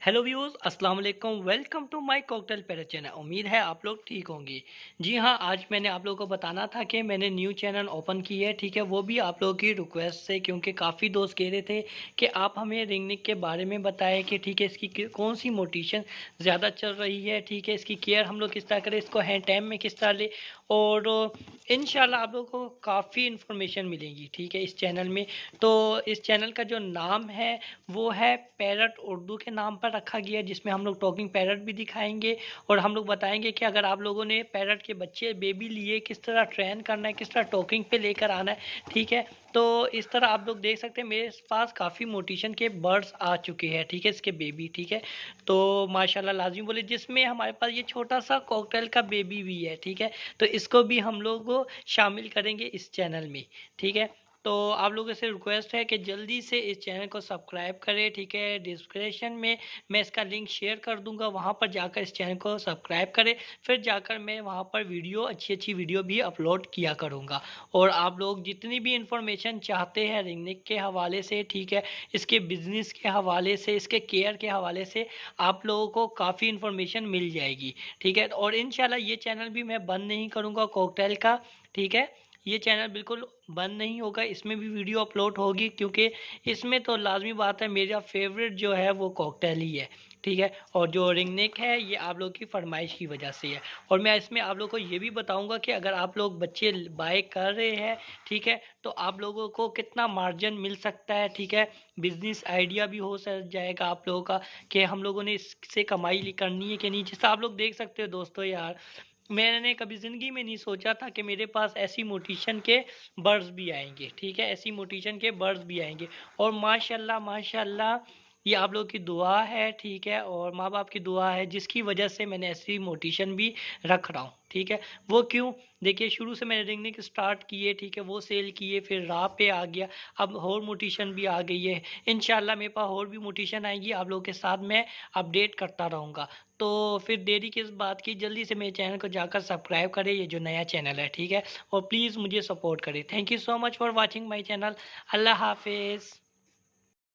Hello viewers, अस्सलाम वालेकुम। Welcome to my cocktail parrot channel. उम्मीद है आप लोग ठीक होंगे। जी हाँ, आज मैंने आप लोगों को बताना था कि मैंने न्यू चैनल ओपन की है, ठीक है। वो भी आप लोगों की रिक्वेस्ट से, क्योंकि काफ़ी दोस्त कह रहे थे कि आप हमें रिंगनिक के बारे में बताएं कि ठीक है, इसकी कौन सी मोटिवेशन ज़्यादा चल रही है, ठीक है। इसकी केयर हम लोग किस तरह करें, इसको हैंड टाइम में किस तरह ले, और इंशाल्लाह आप लोगों को काफ़ी इन्फॉर्मेशन मिलेगी, ठीक है, इस चैनल में। तो इस चैनल का जो नाम है वो है पैरट उर्दू के नाम पर रखा गया है, जिसमें हम लोग टॉकिंग पैरट भी दिखाएंगे और हम लोग बताएंगे कि अगर आप लोगों ने पैरट के बच्चे बेबी लिए, किस तरह ट्रेन करना है, किस तरह टॉकिंग पे लेकर आना है, ठीक है। तो इस तरह आप लोग देख सकते हैं मेरे पास काफ़ी मोटिवेशन के बर्ड्स आ चुके हैं, ठीक है, इसके बेबी, ठीक है। तो माशाल्लाह लाजमी बोले, जिसमें हमारे पास ये छोटा सा कॉकटेल का बेबी भी है, ठीक है। तो इसको भी हम लोग शामिल करेंगे इस चैनल में, ठीक है। तो आप लोगों से रिक्वेस्ट है कि जल्दी से इस चैनल को सब्सक्राइब करें, ठीक है। डिस्क्रिप्शन में मैं इसका लिंक शेयर कर दूंगा, वहां पर जाकर इस चैनल को सब्सक्राइब करें। फिर जाकर मैं वहां पर वीडियो, अच्छी अच्छी वीडियो भी अपलोड किया करूंगा। और आप लोग जितनी भी इंफॉर्मेशन चाहते हैं रिंगनिक के हवाले से, ठीक है, इसके बिजनेस के हवाले से, इसके केयर के हवाले से, आप लोगों को काफ़ी इंफॉर्मेशन मिल जाएगी, ठीक है। और इंशाल्लाह ये चैनल भी मैं बंद नहीं करूँगा कॉकटेल का, ठीक है। ये चैनल बिल्कुल बंद नहीं होगा, इसमें भी वीडियो अपलोड होगी, क्योंकि इसमें तो लाजमी बात है, मेरा फेवरेट जो है वो कॉकटेल ही है, ठीक है। और जो रिंगनेक है ये आप लोग की फरमाइश की वजह से है। और मैं इसमें आप लोग को ये भी बताऊंगा कि अगर आप लोग बच्चे बाय कर रहे हैं, ठीक है, तो आप लोगों को कितना मार्जिन मिल सकता है, ठीक है। बिजनेस आइडिया भी हो जाएगा आप लोगों का कि हम लोगों ने इससे कमाई करनी है कि नहीं। जैसा आप लोग देख सकते हो दोस्तों, यार मैंने कभी ज़िंदगी में नहीं सोचा था कि मेरे पास ऐसी मोटिवेशन के बर्ड्स भी आएंगे, ठीक है, ऐसी मोटिवेशन के बर्ड्स भी आएंगे। और माशाल्लाह माशाल्लाह, ये आप लोग की दुआ है, ठीक है, और माँ बाप की दुआ है, जिसकी वजह से मैंने ऐसी मोटिवेशन भी रख रहा हूँ, ठीक है। वो क्यों, देखिए, शुरू से मैंने रिंगनिक स्टार्ट किए, ठीक है, वो सेल किए, फिर राह पे आ गया, अब और मोटिवेशन भी आ गई है। इंशाल्लाह मेरे पास और भी मोटिवेशन आएगी, आप लोगों के साथ मैं अपडेट करता रहूँगा। तो फिर देरी किस बात की, जल्दी से मेरे चैनल को जाकर सब्सक्राइब करें, ये जो नया चैनल है, ठीक है। और प्लीज़ मुझे सपोर्ट करें। Thank you so much for watching my channel. अल्लाह हाफिज़।